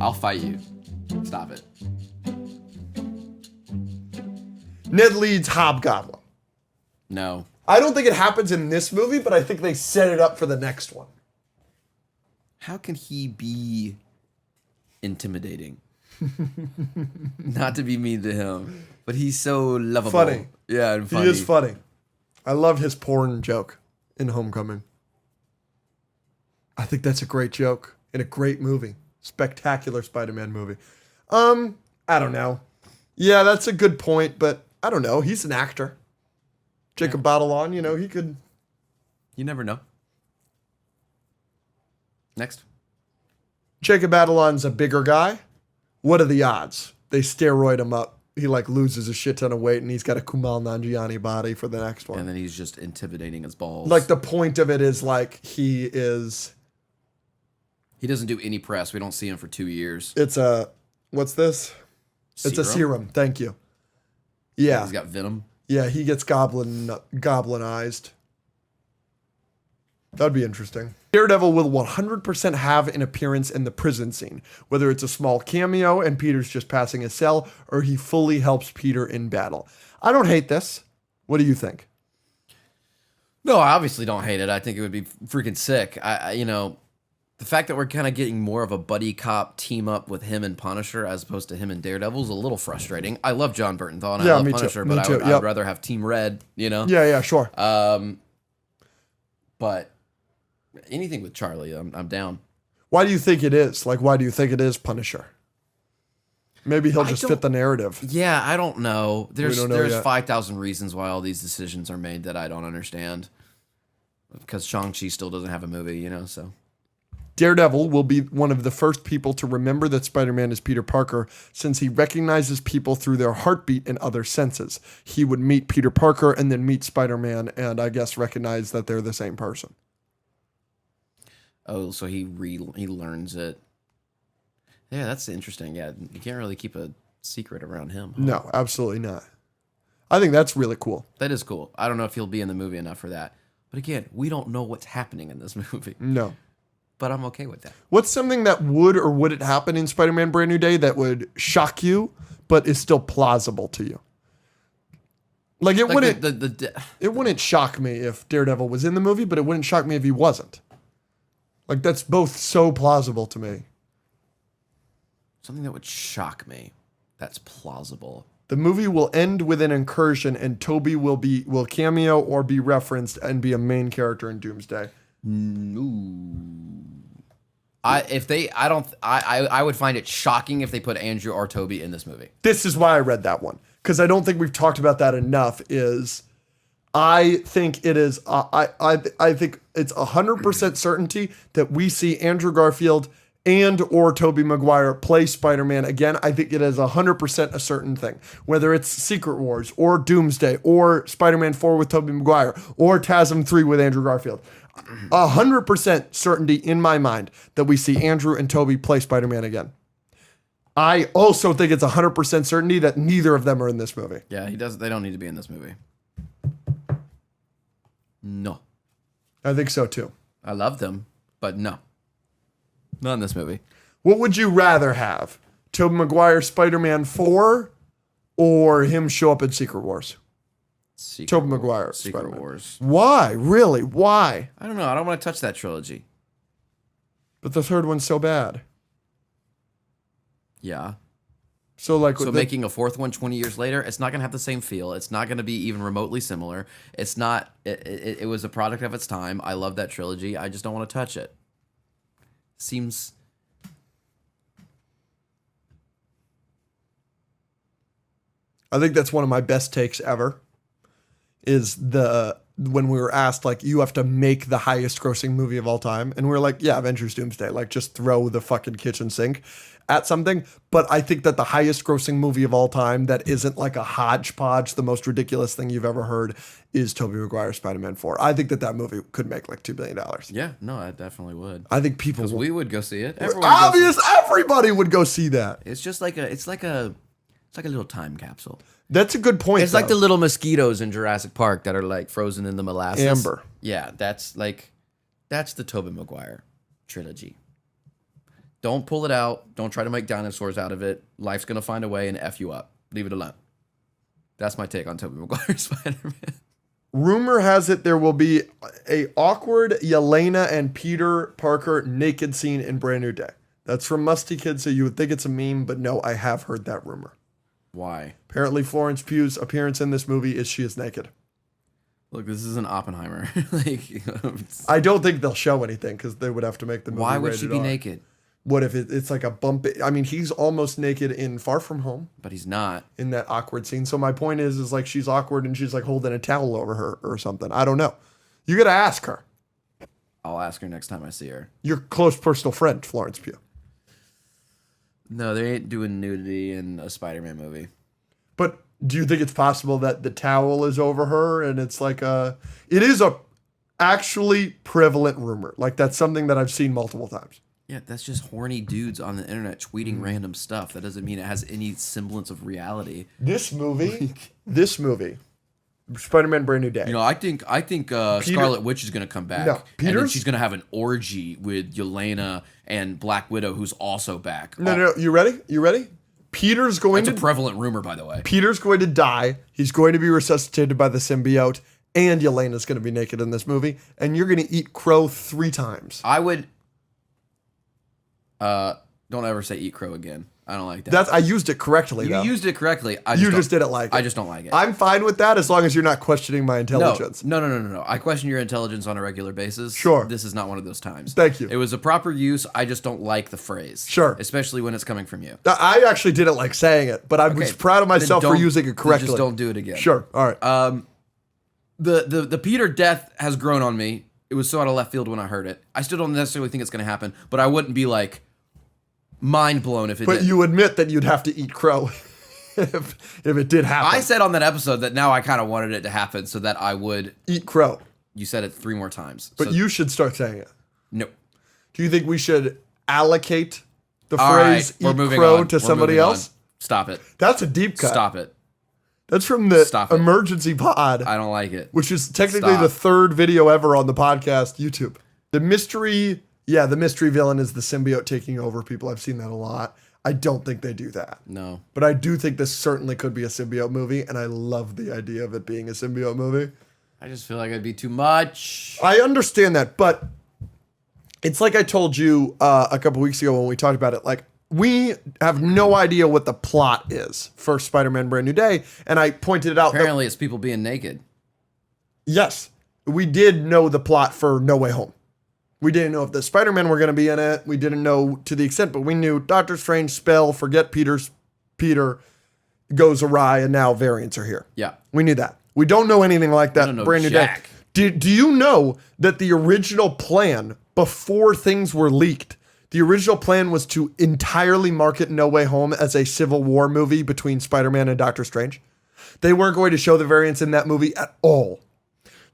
I'll fight you. Stop it. Ned Leeds Hobgoblin. No. I don't think it happens in this movie, but I think they set it up for the next one. How can he be intimidating? Not to be mean to him, but he's so lovable. Funny. Yeah, and funny. He is funny. I love his porn joke in Homecoming. I think that's a great joke in a great movie. Spectacular Spider-Man movie. I don't know. Yeah, that's a good point, but I don't know. He's an actor. Jacob Batalon, he could... You never know. Next. Jacob Batalon's a bigger guy. What are the odds? They steroid him up. He loses a shit ton of weight and he's got a Kumail Nanjiani body for the next one. And then he's just intimidating his balls. The point of it is he is... He doesn't do any press. We don't see him for 2 years. It's a... What's this? Serum? It's a serum. Thank you. Yeah. He's got venom. Yeah, he gets goblinized. That'd be interesting. Daredevil will 100% have an appearance in the prison scene, whether it's a small cameo and Peter's just passing a cell, or he fully helps Peter in battle. I don't hate this. What do you think? No, I obviously don't hate it. I think it would be freaking sick. The fact that we're kind of getting more of a buddy cop team up with him and Punisher as opposed to him and Daredevil is a little frustrating. I love John Bernthal and I love Punisher, but I would rather have Team Red, Yeah, sure. But anything with Charlie, I'm down. Why do you think it is? Why do you think it is Punisher? Maybe he'll just fit the narrative. Yeah, I don't know. There's 5,000 reasons why all these decisions are made that I don't understand. Because Shang-Chi still doesn't have a movie, so... Daredevil will be one of the first people to remember that Spider-Man is Peter Parker since he recognizes people through their heartbeat and other senses. He would meet Peter Parker and then meet Spider-Man and I guess recognize that they're the same person. Oh, so he learns it. Yeah, that's interesting. Yeah, you can't really keep a secret around him. Huh? No, absolutely not. I think that's really cool. That is cool. I don't know if he'll be in the movie enough for that. But again, we don't know what's happening in this movie. No. But I'm okay with that. What's something that would or wouldn't happen in Spider-Man Brand New Day that would shock you, but is still plausible to you? It wouldn't shock me if Daredevil was in the movie, but it wouldn't shock me if he wasn't. That's both so plausible to me. Something that would shock me. That's plausible. The movie will end with an incursion, and Tobey will cameo or be referenced and be a main character in Doomsday. Ooh. I would find it shocking if they put Andrew or Tobey in this movie. This is why I read that one, because I don't think we've talked about that enough. I think it is. I think it's 100% certainty that we see Andrew Garfield and or Tobey Maguire play Spider-Man again. I think it is 100% a certain thing. Whether it's Secret Wars or Doomsday or Spider-Man 4 with Tobey Maguire or TASM 3 with Andrew Garfield. 100% certainty in my mind that we see Andrew and Tobey play Spider-Man again. I also think it's 100% certainty that neither of them are in this movie. Yeah, they don't need to be in this movie. No. I think so too. I love them, but no. Not in this movie. What would you rather have? Tobey Maguire Spider-Man 4 or him show up in Secret Wars? Tobey Maguire Secret Spider-Man. Wars. Why? Really? Why? I don't know. I don't want to touch that trilogy. But the third one's so bad. Yeah. So making a fourth one 20 years later, it's not going to have the same feel. It's not going to be even remotely similar. It's not. It was a product of its time. I love that trilogy. I just don't want to touch it. Seems. I think that's one of my best takes ever. Is when we were asked, you have to make the highest grossing movie of all time. And we were like, yeah, Avengers Doomsday. Just throw the fucking kitchen sink at something. But I think that the highest grossing movie of all time that isn't a hodgepodge, the most ridiculous thing you've ever heard, is Tobey Maguire's Spider-Man 4. I think that movie could make $2 billion. Yeah, no, I definitely would. I think people... we would go see it. Everybody would go see that. It's just like a little time capsule. That's a good point. It's like the little mosquitoes in Jurassic Park that are frozen in the molasses. Amber. Yeah, that's the Tobey Maguire trilogy. Don't pull it out. Don't try to make dinosaurs out of it. Life's going to find a way and F you up. Leave it alone. That's my take on Tobey Maguire Spider-Man. Rumor has it there will be a awkward Yelena and Peter Parker naked scene in Brand New Day. That's from Musty Kid, so you would think it's a meme, but no, I have heard that rumor. Why? Apparently Florence Pugh's appearance in this movie is she is naked. Look, this isn't Oppenheimer. I don't think they'll show anything because they would have to make the movie why would she be rated R. naked? What if it's like a bump? I mean, he's almost naked in Far From Home. But he's not. In that awkward scene. So my point is like she's awkward and she's like holding a towel over her or something. I don't know. You got to ask her. I'll ask her next time I see her. Your close personal friend, Florence Pugh. No, they ain't doing nudity in a Spider-Man movie. But do you think it's possible that the towel is over her and it's like it is a actually prevalent rumor. Like that's something that I've seen multiple times. Yeah, that's just horny dudes on the internet tweeting random stuff. That doesn't mean it has any semblance of reality. This movie, Spider-Man Brand New Day. You know, I think Scarlet Witch is going to come back. No, and then she's going to have an orgy with Yelena and Black Widow, who's also back. No. You ready? Peter's going That's a prevalent rumor, by the way. Peter's going to die. He's going to be resuscitated by the symbiote. And Yelena's going to be naked in this movie. And you're going to eat crow 3 times. I would... don't ever say eat crow again. I don't like that. I used it correctly, though. You used it correctly. You just didn't like it. I just don't like it. I'm fine with that as long as you're not questioning my intelligence. No. I question your intelligence on a regular basis. Sure. This is not one of those times. Thank you. It was a proper use. I just don't like the phrase. Sure. Especially when it's coming from you. I actually didn't like saying it, but I was proud of myself for using it correctly. Just don't do it again. Sure. All right. The Peter death has grown on me. It was so out of left field when I heard it. I still don't necessarily think it's going to happen, but I wouldn't be like mind blown if it did. But you admit that you'd have to eat crow if it did happen. I said on that episode that now I kind of wanted it to happen so that I would eat crow. You said it 3 more times. But you should start saying it. No. Do you think we should allocate the All phrase right, eat crow to somebody else? Stop it. That's a deep cut. Stop it. That's from the emergency pod. I don't like it. Which is technically the 3rd video ever on the podcast YouTube. The mystery villain is the symbiote taking over people. I've seen that a lot. I don't think they do that. No. But I do think this certainly could be a symbiote movie, and I love the idea of it being a symbiote movie. I just feel like it'd be too much. I understand that, but it's like I told you a couple weeks ago when we talked about it. Like, we have no idea what the plot is for Spider-Man Brand New Day, and I pointed it out. Apparently, it's people being naked. Yes. We did know the plot for No Way Home. We didn't know if the Spider-Men were going to be in it. We didn't know to the extent, but we knew Doctor Strange spell, forget Peter goes awry, and now variants are here. Yeah. We knew that. We don't know anything like that. Brand New Day. Do you know that the original plan, before things were leaked, the original plan was to entirely market No Way Home as a Civil War movie between Spider-Man and Doctor Strange? They weren't going to show the variants in that movie at all.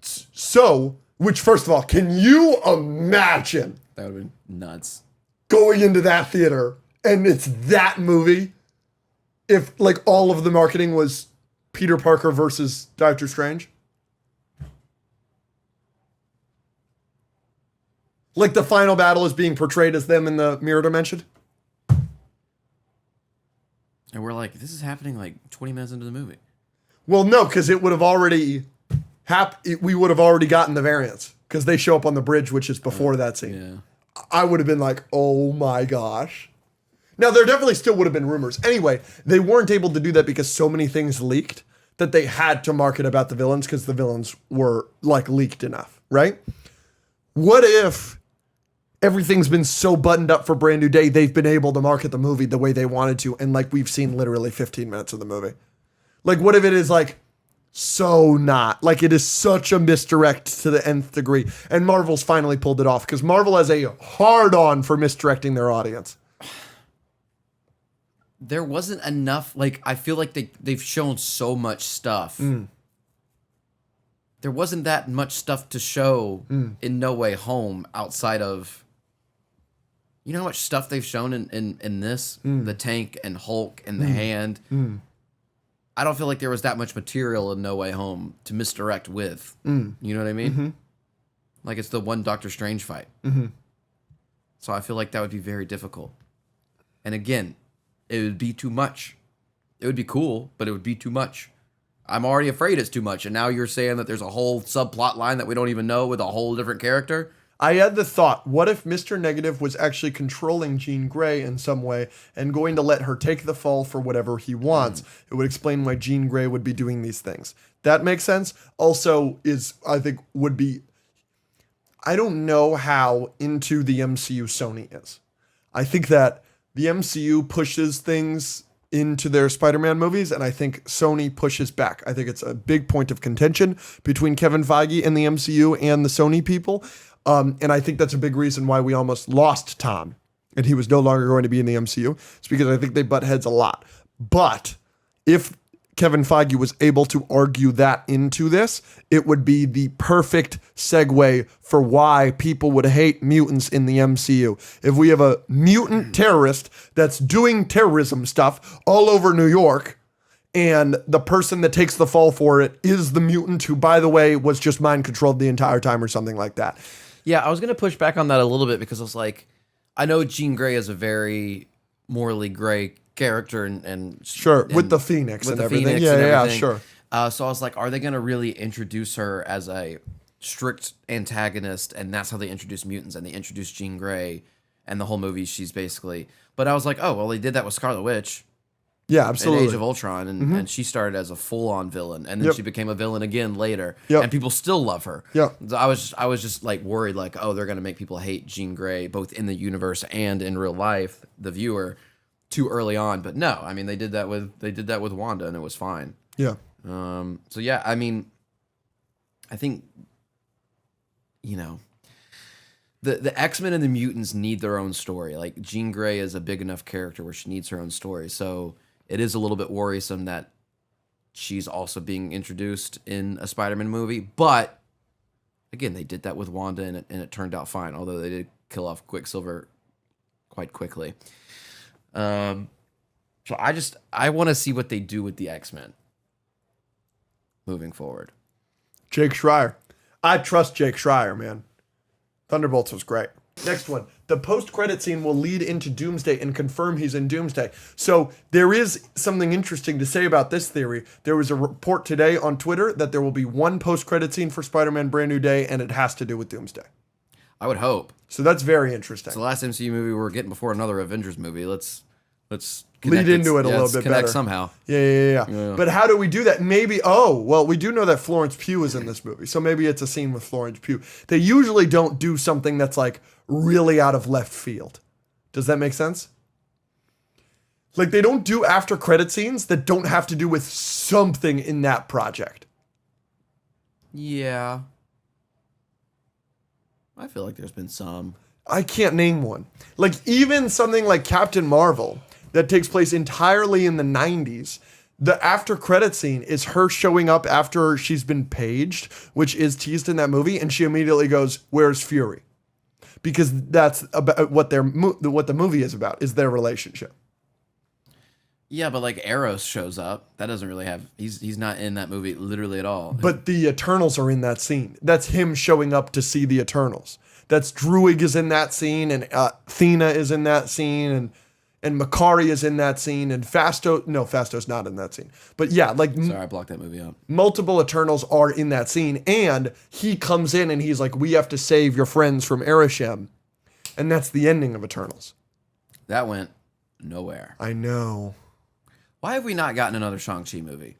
So... Which, first of all, can you imagine? That would have been nuts. Going into that theater and it's that movie if, like, all of the marketing was Peter Parker versus Doctor Strange? Like, the final battle is being portrayed as them in the mirror dimension? And we're like, this is happening, like, 20 minutes into the movie. Well, no, because it would have already... we would have already gotten the variants because they show up on the bridge, which is before that scene. Yeah. I would have been like, oh my gosh. Now, there definitely still would have been rumors. Anyway, they weren't able to do that because so many things leaked that they had to market about the villains because the villains were like leaked enough, right? What if everything's been so buttoned up for Brand New Day, they've been able to market the movie the way they wanted to, and like we've seen literally 15 minutes of the movie? Like, what if it is like, so not. Like, it is such a misdirect to the nth degree. And Marvel's finally pulled it off because Marvel has a hard-on for misdirecting their audience. There wasn't enough, like, I feel like they've shown so much stuff. There wasn't that much stuff to show in No Way Home outside of, you know how much stuff they've shown in this? The tank and Hulk and the hand. I don't feel like there was that much material in No Way Home to misdirect with. You know what I mean? Like, it's the one Doctor Strange fight. So I feel like that would be very difficult. And again, it would be too much. It would be cool, but it would be too much. I'm already afraid it's too much. And now you're saying that there's a whole subplot line that we don't even know with a whole different character. I had the thought, what if Mr. Negative was actually controlling Jean Grey in some way and going to let her take the fall for whatever he wants? It would explain why Jean Grey would be doing these things. That makes sense. Also I think would be, I don't know how into the MCU Sony is. I think that the MCU pushes things into their Spider-Man movies, and I think Sony pushes back. I think it's a big point of contention between Kevin Feige and the MCU and the Sony people. And I think that's a big reason why we almost lost Tom and he was no longer going to be in the MCU. It's because I think they butt heads a lot. But if Kevin Feige was able to argue that into this, it would be the perfect segue for why people would hate mutants in the MCU. If we have a mutant terrorist that's doing terrorism stuff all over New York, and the person that takes the fall for it is the mutant who, by the way, was just mind controlled the entire time or something like that. Yeah, I was going to push back on that a little bit because I was like, I know Jean Grey is a very morally gray character and sure, with the Phoenix with and the everything. Phoenix Yeah, and yeah, everything. sure. So I was like, are they going to really introduce her as a strict antagonist? And that's how they introduce mutants, and they introduce Jean Grey, and the whole movie she's basically. But I was like, oh well, they did that with Scarlet Witch. Yeah, In absolutely. Age of Ultron, and she started as a full-on villain, and then Yep. she became a villain again later, Yep. and people still love her. Yep. So I was just like worried, like, oh, they're gonna make people hate Jean Grey both in the universe and in real life, the viewer, too early on. But no, I mean they did that with Wanda, and it was fine. Yeah. So yeah, I mean, I think, you know, the X-Men and the mutants need their own story. Like Jean Grey is a big enough character where she needs her own story. So it is a little bit worrisome that she's also being introduced in a Spider-Man movie. But again, they did that with Wanda, and it turned out fine. Although they did kill off Quicksilver quite quickly. So I want to see what they do with the X-Men moving forward. Jake Schreier. I trust Jake Schreier, man. Thunderbolts was great. Next one. The post-credit scene will lead into Doomsday and confirm he's in Doomsday. So there is something interesting to say about this theory. There was a report today on Twitter that there will be one post-credit scene for Spider-Man Brand New Day, and it has to do with Doomsday. I would hope. So that's very interesting. It's the last MCU movie we're getting before another Avengers movie. Let's lead into it a little let's bit connect better somehow. Yeah. But how do we do that? Maybe, we do know that Florence Pugh is in this movie. So maybe it's a scene with Florence Pugh. They usually don't do something that's like really out of left field. Does that make sense? Like they don't do after credit scenes that don't have to do with something in that project. Yeah. I feel like there's been some. I can't name one. Like even something like Captain Marvel that takes place entirely in the 90s. The after credit scene is her showing up after she's been paged, which is teased in that movie, and she immediately goes, "Where's Fury?" Because that's about what what the movie is about, is their relationship. Yeah, but like Eros shows up. That doesn't really have. He's not in that movie literally at all. But the Eternals are in that scene. That's him showing up to see the Eternals. That's Druig is in that scene, and Athena is in that scene, and Makari is in that scene, and Fasto's not in that scene. But yeah, like Sorry, I blocked that movie out. multiple Eternals are in that scene, and he comes in and he's like, "We have to save your friends from Arishem," and that's the ending of Eternals. That went nowhere. I know. Why have we not gotten another Shang-Chi movie?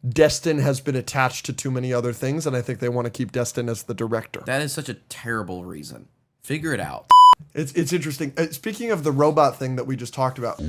Destin has been attached to too many other things, and I think they want to keep Destin as the director. That is such a terrible reason. Figure it out. It's interesting. Speaking of the robot thing that we just talked about,